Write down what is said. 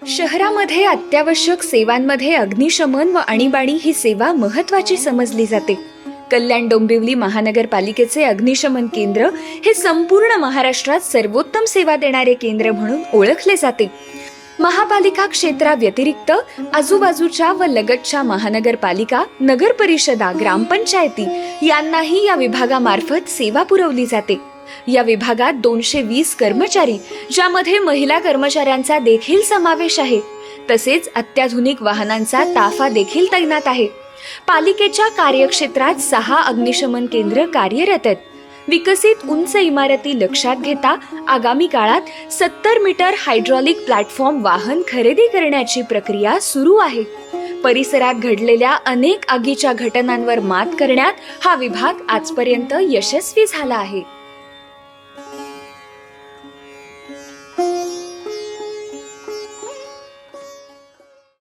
शहरामध्ये अत्यावश्यक सेवांमध्ये अग्निशमन व आणीबाणी ही सेवा महत्त्वाची समजली जाते. कल्याण डोंबिवली महानगरपालिकेचे अग्निशमन केंद्र हे संपूर्ण महाराष्ट्रात सर्वोत्तम सेवा देणारे केंद्र म्हणून ओळखले जाते. महापालिका क्षेत्राव्यतिरिक्त आजूबाजूच्या व लगतच्या महानगरपालिका, नगरपरिषदा, ग्रामपंचायती यांनाही या विभागामार्फत सेवा पुरवली जाते. या विभागात 220 कर्मचारी, ज्यामध्ये महिला कर्मचाऱ्यांचा देखील समावेश आहे. तसेच अत्याधुनिक वाहनांचा ताफा देखील तैनात आहे. पालिकेच्या कार्यक्षेत्रात 6 अग्निशमन केंद्र कार्यरत आहेत. विकसित उंच इमारती लक्षात घेता आगामी काळात 70 मीटर हायड्रॉलिक प्लॅटफॉर्म वाहन खरेदी करण्याची प्रक्रिया सुरू आहे. परिसरात घडलेल्या अनेक आगीच्या घटनांवर मात करण्यात हा विभाग आजपर्यंत यशस्वी झाला आहे.